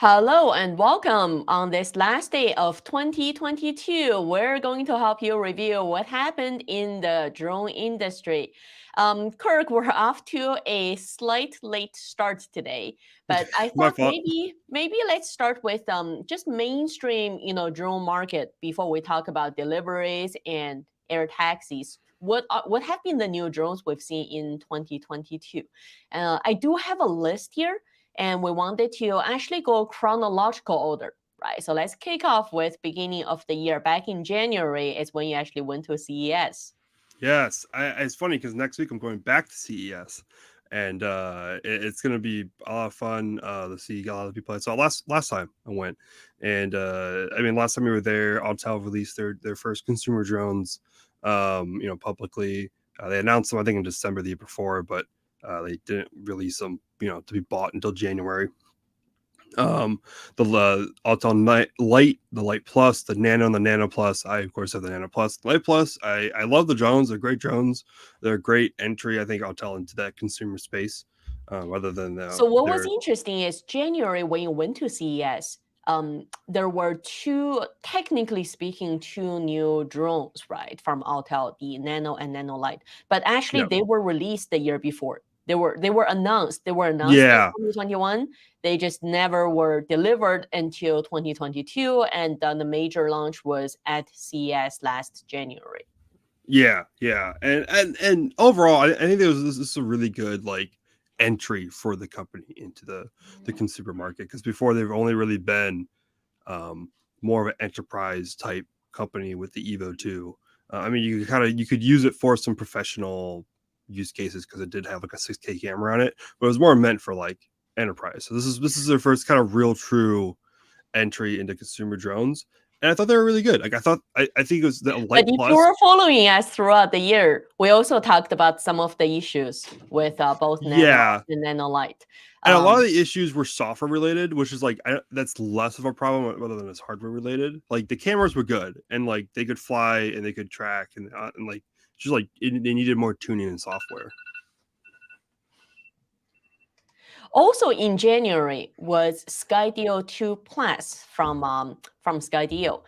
Hello and welcome. On this last day of 2022, we're going to help you review what happened in the drone industry. Kirk, we're off to a slight late start today, but I My thought fault. maybe let's start with just mainstream, drone market before we talk about deliveries and air taxis. What have been the new drones we've seen in 2022? I do have a list here and we wanted to actually go chronological order, right? So let's kick off with beginning of the year. Back in January is when you actually went to CES. Yes, it's funny because next week I'm going back to CES, and it's going to be a lot of fun to see a lot of people. I saw last time I went, and I mean last time we were there, Autel released their first consumer drones, publicly. They announced them I think in December the year before, but they didn't release them, to be bought until January. The Autel Light, the Light Plus, the Nano, and the Nano Plus. I of course have the Nano Plus, the Light Plus. I love the drones. They're great drones. They're a great entry, I think, Autel into that consumer space. Rather than So what was their interesting is January when you went to CES, there were technically speaking, two new drones, right, from Autel, the Nano and Nano Light. But actually, yeah they were released the year before. They were announced. They were announced in yeah 2021. They just never were delivered until 2022, and the major launch was at CES last January. yeah, and overall, I think this is a really good like entry for the company into the consumer market because before they've only really been um, more of an enterprise type company with the Evo 2. I mean, you could use it for some professional use cases because it did have like a 6K camera on it, but it was more meant for like enterprise. So this is their first kind of real true entry into consumer drones, and I thought they were really good. Like I think it was the But Light if you Plus. were following us throughout the year, we also talked about some of the issues with both Nano Yeah, and Nano Light. and a lot Um, of the issues were software related, which is like that's less of a problem rather than it's hardware related. Like the cameras were good, and like they could fly and they could track, and like just like they needed more tuning and software. Also in January was Skydio 2 Plus from Skydio.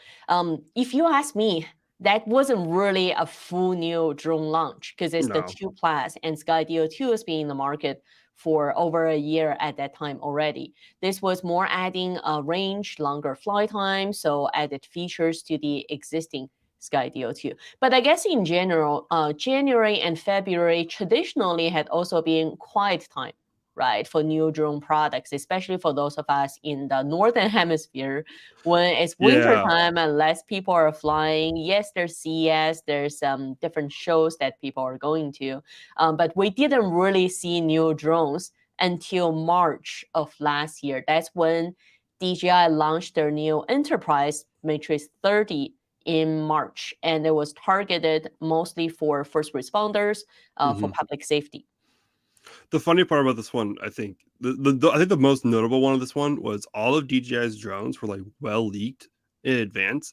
If you ask me, that wasn't really a full new drone launch because it's the No, 2 Plus and Skydio 2 has been in the market for over a year at that time already. This was more adding a range, longer flight time, so added features to the existing Skydio 2. But I guess in general, January and February traditionally had also been quiet time, right, for new drone products, especially for those of us in the northern hemisphere when it's winter yeah, time and less people are flying. Yes, there's CES, there's different shows that people are going to, but we didn't really see new drones until March of last year. That's when DJI launched their new Enterprise Matrix 30 in March, and it was targeted mostly for first responders, for hmm public safety. The funny part about this one, I think I think the most notable one of this one was all of DJI's drones were like well leaked in advance,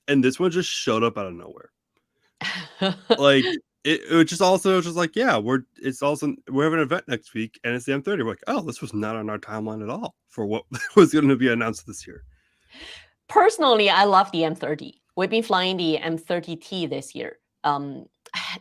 and this one just showed up out of nowhere. Like it just also just like yeah, we're having an event next week and it's the M30. We're like, oh, this was not on our timeline at all for what was going to be announced this year. Personally, I love the M30. We've been flying the M30T this year.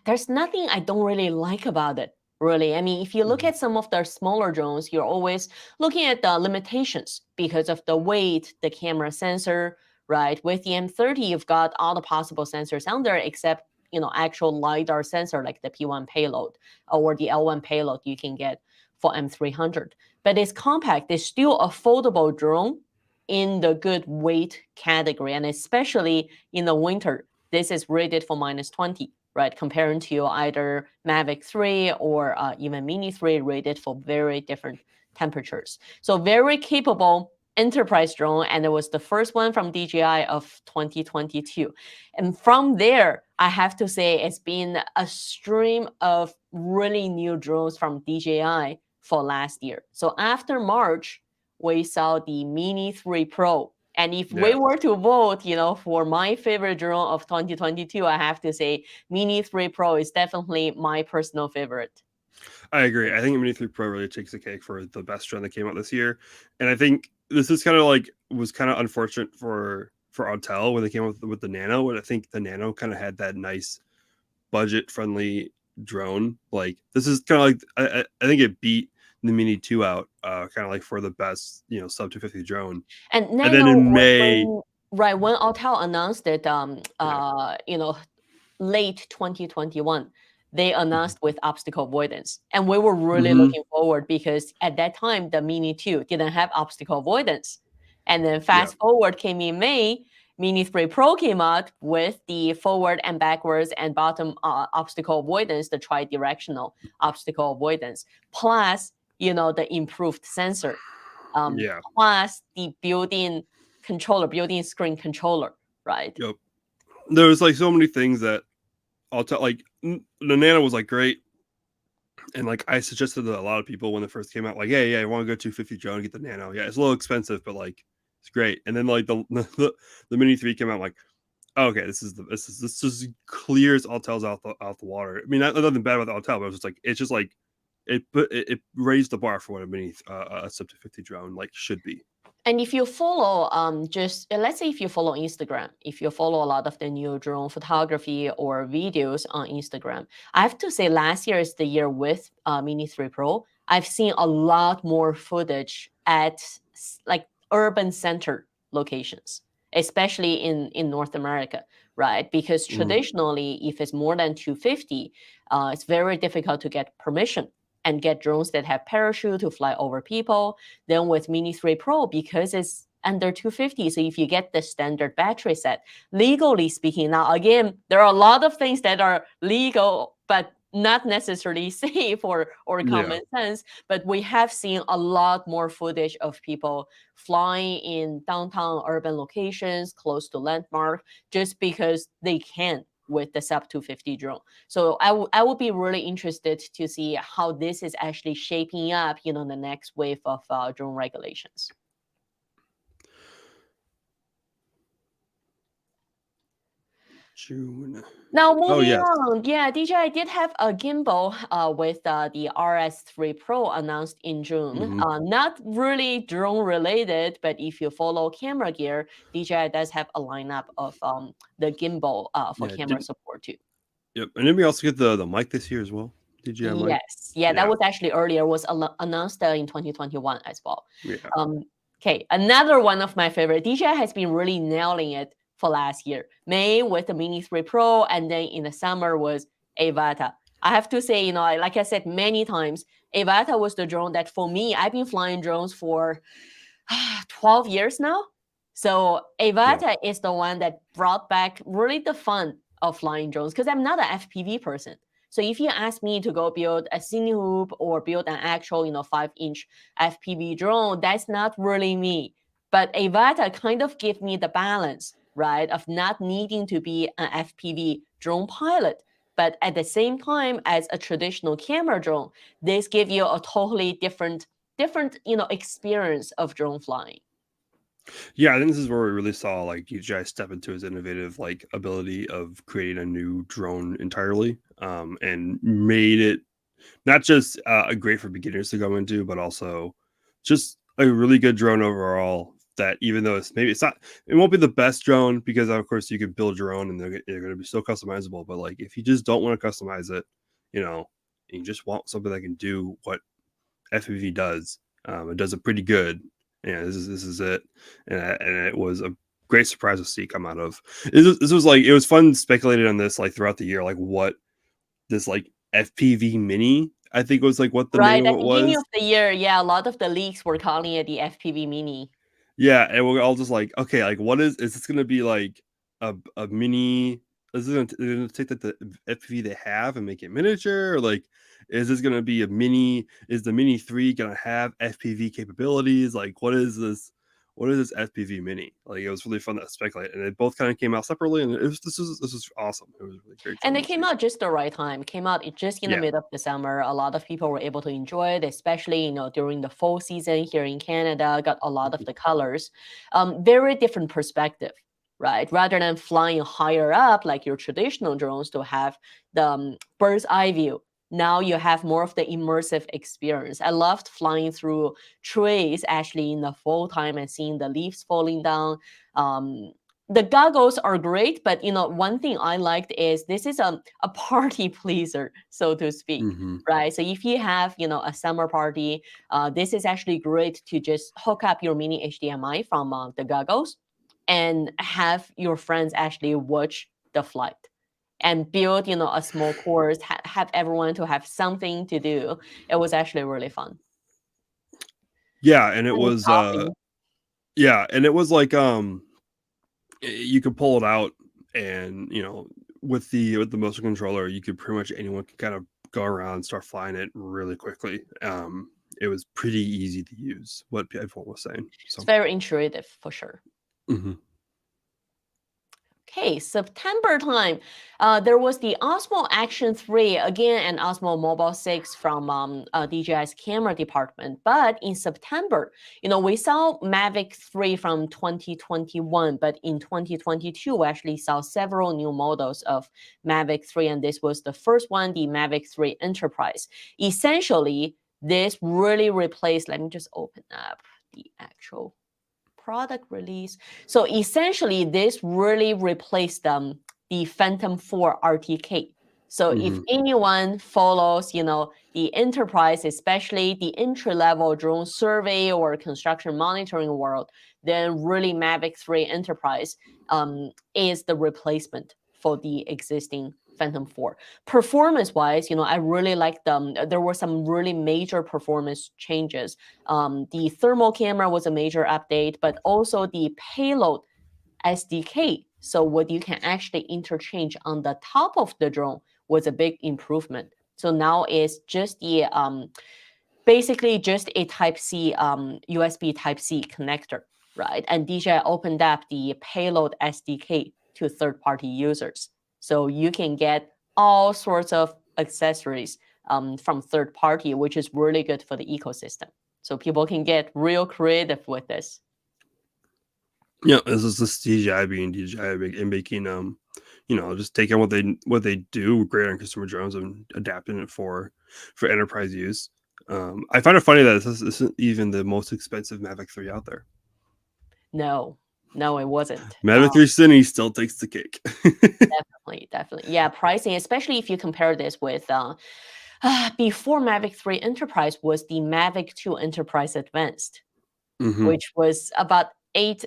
There's nothing I don't really like about it, really. I mean, if you look Mhm. at some of the smaller drones, you're always looking at the limitations because of the weight, the camera sensor, right? With the M30, you've got all the possible sensors on there except actual LiDAR sensor like the P1 payload or the L1 payload you can get for M300. But it's compact, it's still a foldable drone in the good weight category. And especially in the winter, this is rated for -20, right? Comparing to either Mavic 3 or even Mini 3 rated for very different temperatures. So very capable enterprise drone. And it was the first one from DJI of 2022. And from there, I have to say it's been a stream of really new drones from DJI for last year. So after March, we saw the Mini 3 Pro. And if we Yeah, were to vote, for my favorite drone of 2022, I have to say Mini 3 Pro is definitely my personal favorite. I agree. I think Mini 3 Pro really takes the cake for the best drone that came out this year. And I think this is kind of like was kind of unfortunate for Autel when they came up with the Nano, and I think the Nano kind of had that nice budget friendly drone. Like this is kind of like I think it beat the Mini 2 out, kind of like for the best sub 250 drone. And And then Nano, in May, when Autel announced it, late 2021, they announced with obstacle avoidance. And we were really looking forward because at that time, the Mini 2 didn't have obstacle avoidance. And then fast forward came in May, Mini 3 Pro came out with the forward and backwards and bottom obstacle avoidance, the tri-directional obstacle avoidance, plus, the improved sensor, plus the built-in controller, built-in screen controller, right? Yep. There was like so many things that Autel, like the Nano was like great. And like I suggested to a lot of people when it first came out, like, hey, I want to go 250 drone, get the Nano. Yeah, it's a little expensive, but like it's great. And then like the Mini 3 came out, like, oh, okay, this just clears Autel's out the water. I mean, nothing bad about the Autel, but it's just like it raised the bar for what a Mini a sub 250 drone like should be. And if you follow, let's say if you follow Instagram, if you follow a lot of the new drone photography or videos on Instagram, I have to say last year is the year with Mini 3 Pro. I've seen a lot more footage at like urban center locations, especially in North America, right? Because traditionally, if it's more than 250, it's very difficult to get permission and get drones that have parachute to fly over people. Then with Mini 3 Pro, because it's under 250, so if you get the standard battery set, legally speaking, now again, there are a lot of things that are legal, but not necessarily safe or common sense, but we have seen a lot more footage of people flying in downtown urban locations close to landmark just because they can with the sub 250 drone. So I would be really interested to see how this is actually shaping up, the next wave of drone regulations. June. Now moving on, DJI did have a gimbal with the RS3 Pro announced in June. Not really drone related, but if you follow camera gear, DJI does have a lineup of the gimbal for camera support too. Yep, and then we also get the mic this year as well. DJI mic. Yes, that was actually earlier, was announced in 2021 as well. Yeah. Okay, another one of my favorite. DJI has been really nailing it for last year. May with the Mini 3 Pro, and then in the summer was Avata. I have to say, like I said many times, Avata was the drone that for me, I've been flying drones for 12 years now. So Avata is the one that brought back really the fun of flying drones, because I'm not an FPV person. So if you ask me to go build a Cinehoop or build an actual, 5-inch FPV drone, that's not really me. But Avata kind of gave me the balance, right, of not needing to be an FPV drone pilot, but at the same time as a traditional camera drone, this gives you a totally different, experience of drone flying. Yeah, I think this is where we really saw like DJI step into his innovative like ability of creating a new drone entirely, and made it not just great for beginners to go into, but also just a really good drone overall. That even though it won't be the best drone, because of course you can build your own and they're going to be so customizable. But like if you just don't want to customize it, and you just want something that can do what FPV does, it does it pretty good. Yeah, this is it, and it was a great surprise to see come out of. This was like, it was fun speculating on this like throughout the year, like what this like FPV Mini, I think was like what the name of it was. At the beginning of the year, a lot of the leaks were calling it the FPV Mini. Yeah, and we're all just like, okay, like what is this going to be like a mini? Is it going to take the FPV they have and make it miniature, or like is this going to be a mini? Is the Mini 3 going to have FPV capabilities? Like what is this FPV Mini? Like it was really fun to speculate, and it both kind of came out separately, and this was awesome. It was really great. And it came out just the right time. Came out just in the middle of the summer. A lot of people were able to enjoy it, especially during the fall season here in Canada. Got a lot of the colors. Very different perspective, right? Rather than flying higher up like your traditional drones to have the bird's eye view. now you have more of the immersive experience. I loved flying through trees actually in the fall time and seeing the leaves falling down. The goggles are great, but one thing I liked is this is a party pleaser, so to speak, Mm-hmm. right? So if you have a summer party, this is actually great to just hook up your mini HDMI from the goggles and have your friends actually watch the flight and build a small course, have everyone to have something to do. It was actually really fun. Yeah, and it And was coffee. like you could pull it out, and with the motion controller, you could pretty much anyone can kind of go around and start flying it really quickly. It was pretty easy to use, what everyone was saying. It's So very intuitive for sure. mm-hmm. Okay, September time, there was the Osmo Action 3, again, and Osmo Mobile 6 from DJI's camera department. But in September, we saw Mavic 3 from 2021, but in 2022, we actually saw several new models of Mavic 3, and this was the first one, the Mavic 3 Enterprise. Essentially, this really replaced, let me just open up the actual product release. So essentially, this really replaced the Phantom 4 RTK. So if anyone follows, the enterprise, especially the entry-level drone survey or construction monitoring world, then really Mavic 3 Enterprise is the replacement for the existing Phantom 4. Performance-wise, I really like them. There were some really major performance changes. The thermal camera was a major update, but also the payload SDK. So what you can actually interchange on the top of the drone was a big improvement. So now it's just the basically just a Type-C USB Type-C connector, right? And DJI opened up the payload SDK to third-party users. So you can get all sorts of accessories from third party, which is really good for the ecosystem. So people can get real creative with this. Yeah, this is the DJI being DJI and making just taking what they do great on consumer drones and adapting it for enterprise use. I find it funny that this isn't even the most expensive Mavic 3 out there. No, it wasn't. Mavic 3 Cine still takes the cake. Definitely. Yeah, pricing, especially if you compare this with before Mavic 3 Enterprise was the Mavic 2 Enterprise Advanced, which was about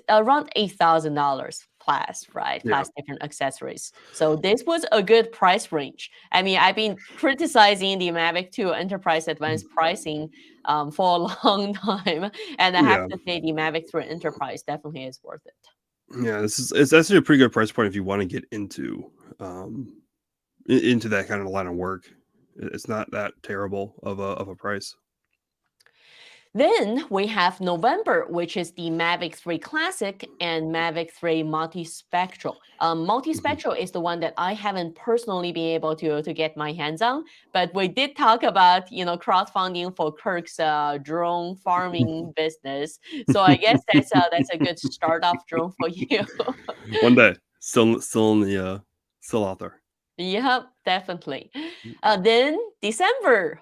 around $8,000 plus, right? Yeah. Plus different accessories. So this was a good price range. I mean, I've been criticizing the Mavic 2 Enterprise Advanced pricing for a long time, and I have to say the Mavic 3 Enterprise definitely is worth it. Yeah, it's actually a pretty good price point if you want to get into that kind of line of work. It's not that terrible of a price. Then we have November, which is the Mavic 3 Classic and Mavic 3 Multispectral. Multispectral is the one that I haven't personally been able to get my hands on, but we did talk about crowdfunding for Kirk's drone farming business. So I guess that's a good start off drone for you. One day, still out there. Yep, definitely. Then December,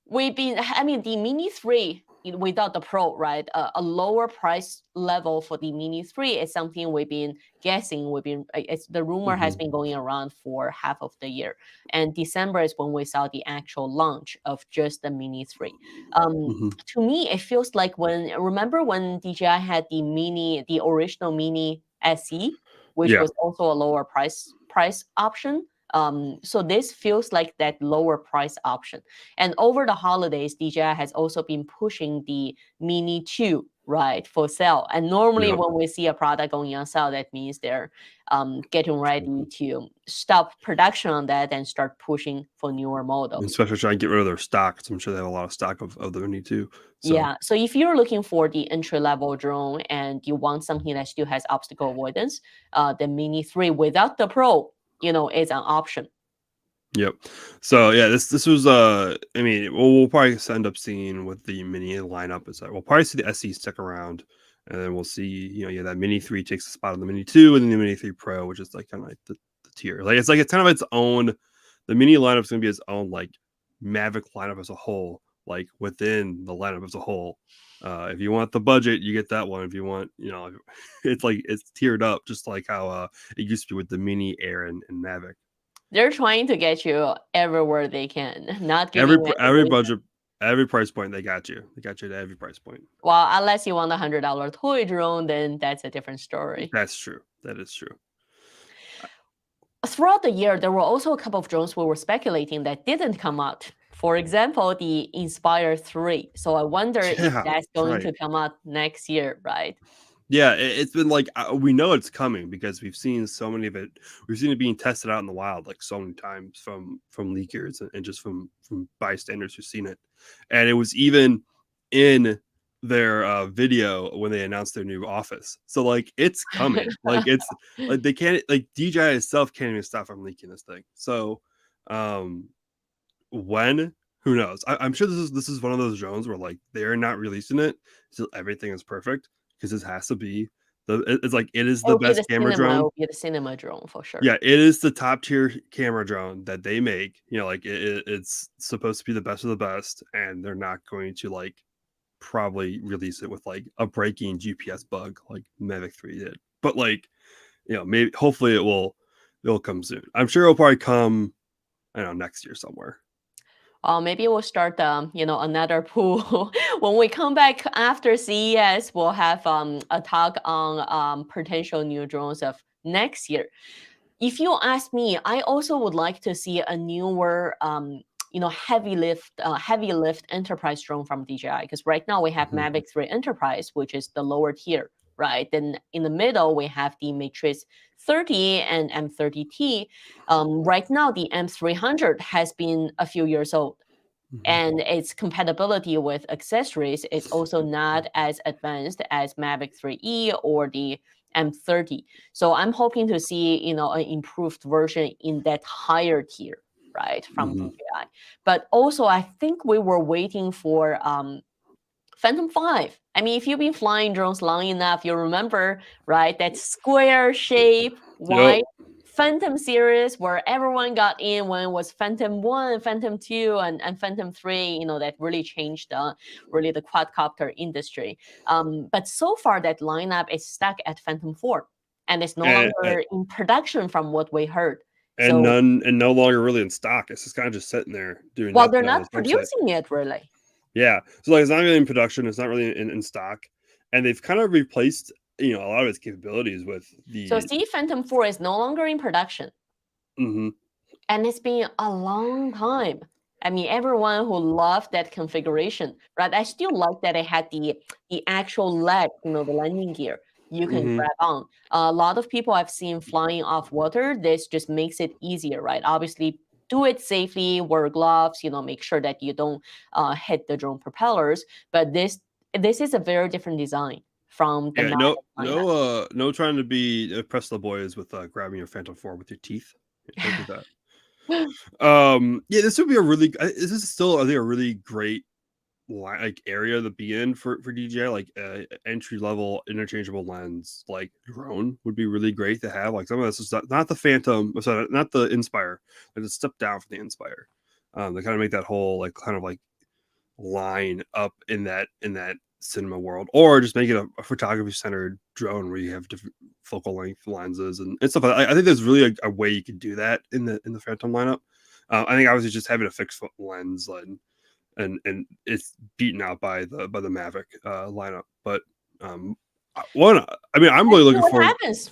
the Mini 3 without the Pro, right? A lower price level for the Mini 3 is something we've been guessing. The rumor has been going around for half of the year. And December is when we saw the actual launch of just the Mini 3. To me, it feels like remember when DJI had the original Mini SE, which was also a lower price option. So this feels like that lower price option. And over the holidays, DJI has also been pushing the Mini 2, right, for sale. And normally when we see a product going on sale, that means they're getting ready to stop production on that and start pushing for newer models. Especially trying to get rid of their stock. So I'm sure they have a lot of stock of the Mini 2. So. Yeah. So if you're looking for the entry-level drone and you want something that still has obstacle avoidance, the Mini 3 without the Pro, is an option. Yep. So yeah, this was we'll probably end up seeing with the Mini lineup is that we'll probably see the SE stick around, and then we'll see that Mini 3 takes the spot of the Mini 2, and then the Mini 3 Pro, which is like kind of like the tier. Like it's kind of its own. The Mini lineup is gonna be its own like Mavic lineup as a whole, like within the lineup as a whole. If you want the budget, you get that one. If you want, it's like it's tiered up, just like how it used to be with the Mini, Air, and Mavic. They're trying to get you everywhere they can, not giving Every budget, every price point, they got you. They got you at every price point. Well, unless you want a $100 toy drone, then that's a different story. That's true. That is true. Throughout the year, there were also a couple of drones we were speculating that didn't come out. For example, the Inspire 3. So I wonder if that's going to come out next year, right? Yeah, it's been like, we know it's coming because we've seen so many of it. We've seen it being tested out in the wild like so many times from leakers and just from bystanders who've seen it. And it was even in their video when they announced their new office. So like it's coming. Like it's like they can't, like DJI itself can't even stop from leaking this thing. So when, who knows? I'm sure this is one of those drones where like they're not releasing it until everything is perfect. Because this has to be it's like it is the best camera drone. It will be the cinema drone for sure. Yeah, it is the top tier camera drone that they make. Like it's supposed to be the best of the best, and they're not going to like probably release it with like a breaking GPS bug like Mavic 3 did. But like, maybe hopefully it'll come soon. I'm sure it'll probably come, I don't know, next year somewhere. Maybe we'll start, another pool. When we come back after CES, we'll have a talk on potential new drones of next year. If you ask me, I also would like to see a newer, heavy lift enterprise drone from DJI. Because right now we have Mavic 3 Enterprise, which is the lower tier, right? Then in the middle, we have the Matrice 30 and M30T. Right now, the M300 has been a few years old. And its compatibility with accessories is also not as advanced as Mavic 3E or the M30. So I'm hoping to see, an improved version in that higher tier, right, from DJI. But also, I think we were waiting for Phantom 5. I mean, if you've been flying drones long enough, you remember, right, that square shape, wide Phantom series where everyone got in when it was Phantom 1, Phantom 2, and Phantom 3, that really changed really the quadcopter industry. But so far, that lineup is stuck at Phantom 4, and it's no longer in production from what we heard. And no longer really in stock. It's just kind of just sitting there doing. Well, they're not producing it really. Yeah, so like it's not really in production. It's not really in stock, and they've kind of replaced a lot of its capabilities with the. So see, Phantom 4 is no longer in production, and it's been a long time. I mean, everyone who loved that configuration, right? I still like that it had the actual leg, the landing gear you can grab on. A lot of people I've seen flying off water. This just makes it easier, right? Obviously, do it safely, wear gloves, make sure that you don't hit the drone propellers. But this is a very different design from the no trying to be press the boys with grabbing your Phantom 4 with your teeth. Don't do that. This would be this is still, I think, a really great like area to be in for DJI. Like entry level interchangeable lens like drone would be really great to have. Like some of this is not the Phantom, sorry, not the Inspire, like a step down from the Inspire. They kind of make that whole like kind of like line up in that cinema world, or just make it a photography centered drone where you have different focal length lenses and stuff like that. I think there's really a way you could do that in the Phantom lineup. I think obviously just having a fixed lens and it's beaten out by the Mavic lineup. But I'm really looking forward. What happens?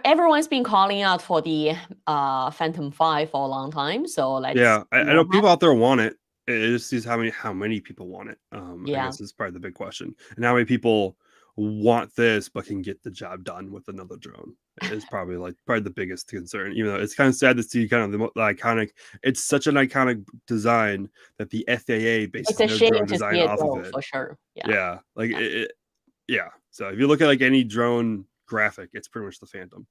Everyone's been calling out for the Phantom 5 for a long time. So I know people out there want it. It just is how many people want it. I guess is probably the big question, and how many people want this but can get the job done with another drone is probably the biggest concern. Even though it's kind of sad to see kind of the iconic, it's such an iconic design that the FAA basically their drone design off of it for sure. So if you look at like any drone graphic, it's pretty much the Phantom.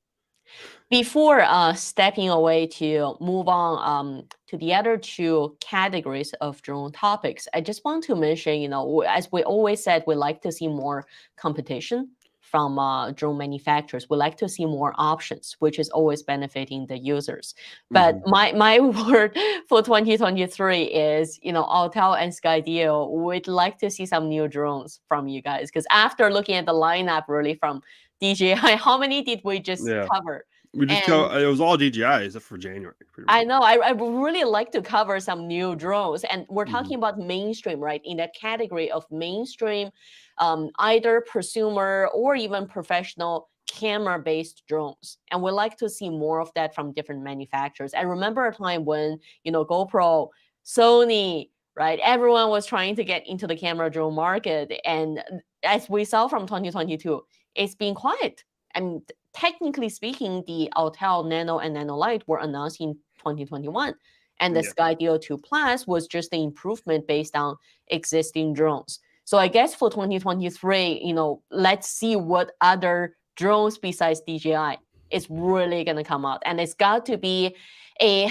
Before stepping away to move on to the other two categories of drone topics, I just want to mention, as we always said, we like to see more competition, from drone manufacturers. We like to see more options, which is always benefiting the users. But my word for 2023 is, Autel and Skydio, we'd like to see some new drones from you guys. Because after looking at the lineup really from DJI, how many did we just cover? We just it was all DJI except for January. I know. I would really like to cover some new drones. And we're talking about mainstream, right? In that category of mainstream, either prosumer or even professional camera-based drones. And we like to see more of that from different manufacturers. I remember a time when, GoPro, Sony, right? Everyone was trying to get into the camera drone market. And as we saw from 2022, it's been quiet. And technically speaking, the Autel Nano and Nano Lite were announced in 2021. And the Skydio 2 Plus was just the improvement based on existing drones. So I guess for 2023, let's see what other drones besides DJI is really going to come out. And it's got to be a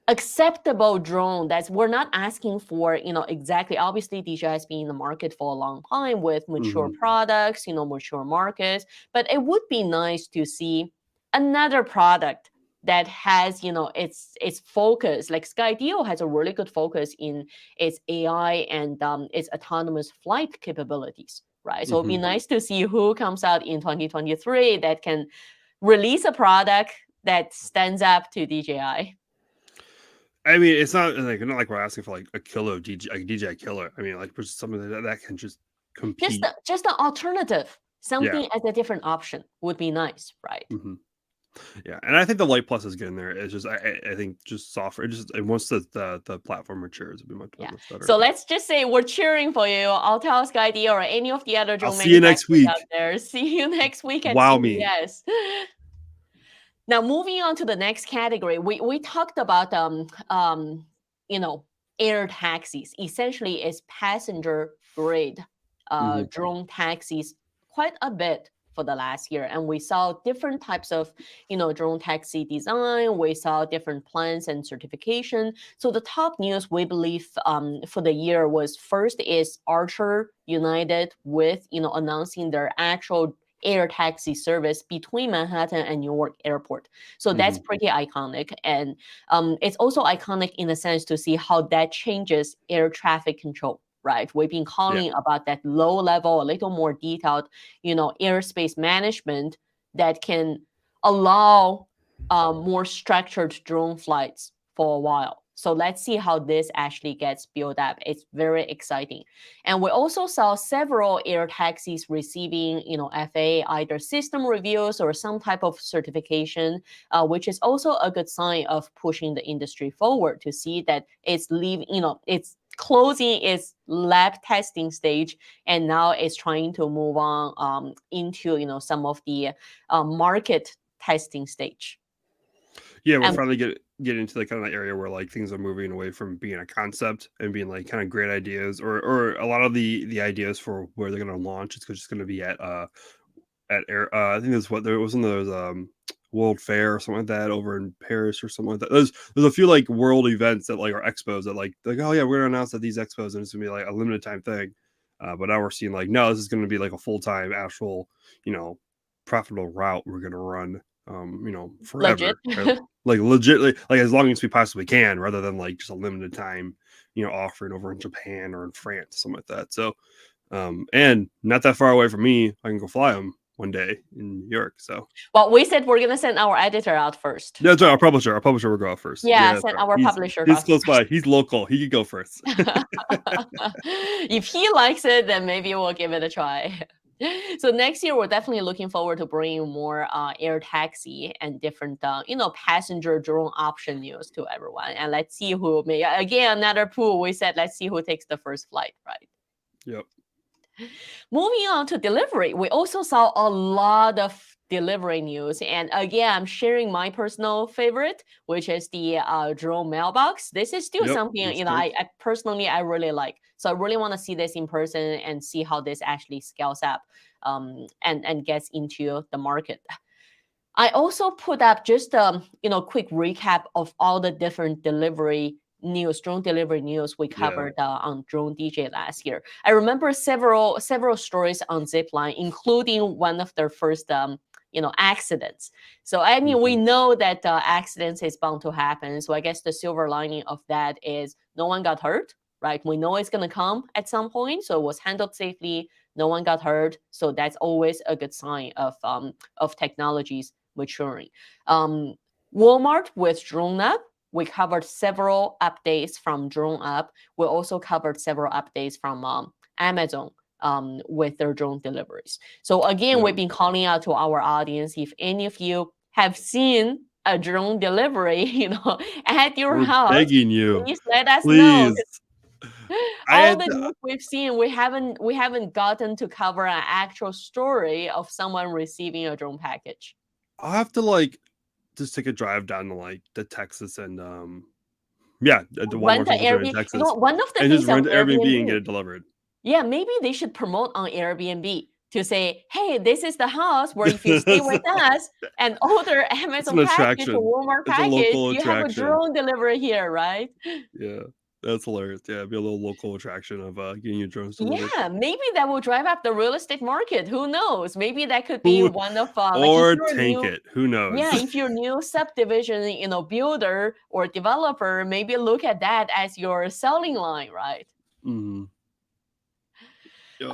acceptable drone that we're not asking for, exactly. Obviously, DJI has been in the market for a long time with mature products, mature markets. But it would be nice to see another product that has, its focus. Like Skydio has a really good focus in its AI and its autonomous flight capabilities, right? So it'd be nice to see who comes out in 2023 that can release a product that stands up to DJI. I mean, it's not like we're asking for like a killer DJI killer. I mean, like for something that can just compete. Just an alternative, something as a different option would be nice, right? Yeah, and I think the Lite Plus is getting there. It's just I think just software. Once the platform matures, it'll be much better. So let's just say we're cheering for you. Autel, Skydio, or any of the other drone manufacturers. See you next week out there. See you next week at wow CES. Now, moving on to the next category, we talked about air taxis. Essentially, it's passenger grade drone taxis quite a bit for the last year, and we saw different types of drone taxi design. We saw different plans and certification. So the top news we believe for the year was first is Archer United with announcing their actual air taxi service between Manhattan and Newark Airport. So that's pretty iconic. And it's also iconic in a sense to see how that changes air traffic control, right? We've been calling about that low level, a little more detailed, airspace management that can allow more structured drone flights for a while. So let's see how this actually gets built up. It's very exciting. And we also saw several air taxis receiving, FAA either system reviews or some type of certification, which is also a good sign of pushing the industry forward to see that it's it's closing its lab testing stage, and now it's trying to move on into, some of the market testing stage. Yeah, we're finally get into the kind of area where like things are moving away from being a concept and being like kind of great ideas, or a lot of the ideas for where they're going to launch. It's just going to be at air. I think that's what there was in those World Fair or something like that over in Paris or something like that. There's a few like world events that like are expos that like oh yeah, we're going to announce that these expos and it's going to be like a limited time thing. But now we're seeing like no, this is going to be like a full time actual profitable route we're going to run. Forever. Like legitimately, like as long as we possibly can, rather than like just a limited time, offering over in Japan or in France, something like that. So, and not that far away from me, I can go fly them one day in New York. So, well, we said we're gonna send our editor out first. That's right. Our publisher will go out first. Yeah, send our publisher. He's close by. He's local. He could go first. If he likes it, then maybe we'll give it a try. So next year, we're definitely looking forward to bringing more air taxi and different, passenger drone option news to everyone. And let's see who may, again, another pool. We said, let's see who takes the first flight, right? Yep. Moving on to delivery, we also saw a lot of delivery news. And again, I'm sharing my personal favorite, which is the drone mailbox. This is still something, I personally, I really like. So I really want to see this in person and see how this actually scales up and gets into the market. I also put up just quick recap of all the different delivery news, drone delivery news we Yeah. covered on Drone DJ last year. I remember several stories on Zipline, including one of their first accidents. So I mean, we know that accidents is bound to happen. So I guess the silver lining of that is no one got hurt, right? We know it's going to come at some point, so it was handled safely. No one got hurt, so that's always a good sign of technologies maturing. Walmart with Drone Up, we covered several updates from Drone Up. We also covered several updates from Amazon with their drone deliveries. So again, we've been calling out to our audience, if any of you have seen a drone delivery, at your house, begging you, please let us know. All the news we've seen, we haven't gotten to cover an actual story of someone receiving a drone package. I'll have to just take a drive down to the Texas and the Walmart in Texas. One of the and things just rent Airbnb and get it delivered. Yeah, maybe they should promote on Airbnb to say, hey, this is the house where if you stay with us and order Amazon package or Walmart package, you have a drone delivery here, right? Yeah, that's hilarious. Yeah, it'd be a little local attraction of getting your drones delivered. Yeah, maybe that will drive up the real estate market. Who knows? Maybe that could be one of or tank it. Who knows? Yeah, if you're a new subdivision, builder or developer, maybe look at that as your selling line, right? Mm-hmm. Yep.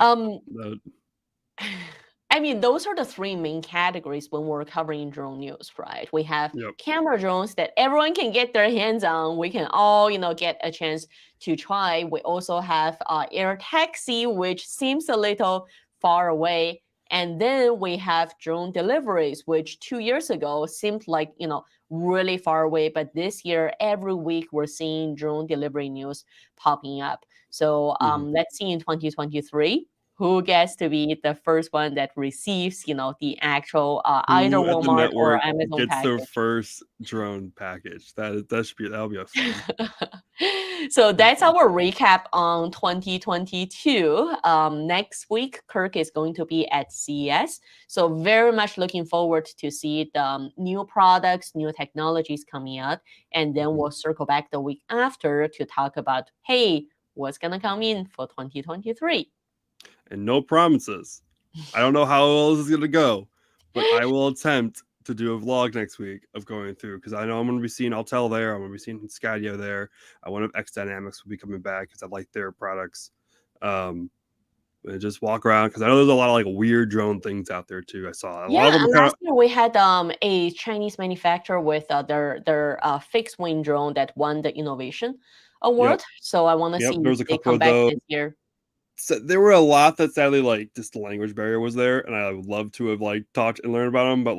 I mean, those are the three main categories when we're covering drone news, right? We have camera drones that everyone can get their hands on. We can all, get a chance to try. We also have air taxi, which seems a little far away. And then we have drone deliveries, which 2 years ago seemed like, really far away. But this year, every week, we're seeing drone delivery news popping up. So let's see in 2023. Who gets to be the first one that receives, the actual either Walmart or Amazon gets package. Their first drone package. That'll be a fun. So that's our recap on 2022. Next week, Kirk is going to be at CES. So very much looking forward to see the new products, new technologies coming out. And then we'll circle back the week after to talk about, hey, what's going to come in for 2023. And no promises. I don't know how well this is going to go, but I will attempt to do a vlog next week of going through, because I know I'm going to be seeing Autel there. I'm going to be seeing Skydio there. I wonder if X Dynamics will be coming back because I like their products. And just walk around, because I know there's a lot of weird drone things out there too. I saw a lot of them. Last year we had a Chinese manufacturer with their fixed wing drone that won the innovation award. So I want to see if they come back this year. So there were a lot that sadly just the language barrier was there, and I would love to have talked and learned about them, but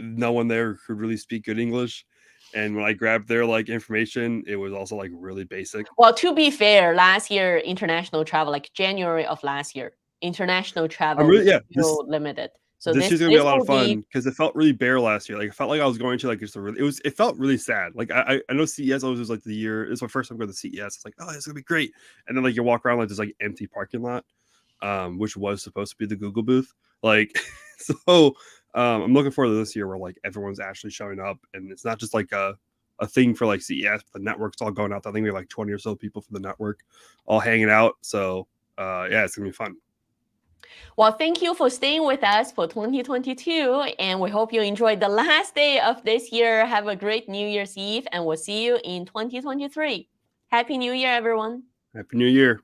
no one there could really speak good English. And when I grabbed their information, it was also really basic. Well, to be fair, last year international travel, January of last year, international travel was limited. So this is gonna be a lot of fun because it felt really bare last year. It felt like I was going to it felt really sad. I know CES was the year. It's my first time going to CES. It's oh, it's gonna be great. And then you walk around this empty parking lot, which was supposed to be the Google booth. So I'm looking forward to this year where everyone's actually showing up, and it's not just a thing for CES. But the network's all going out. I think we have 20 or so people from the network all hanging out. So it's gonna be fun. Well, thank you for staying with us for 2022, and we hope you enjoyed the last day of this year. Have a great New Year's Eve, and we'll see you in 2023. Happy New Year, everyone. Happy New Year.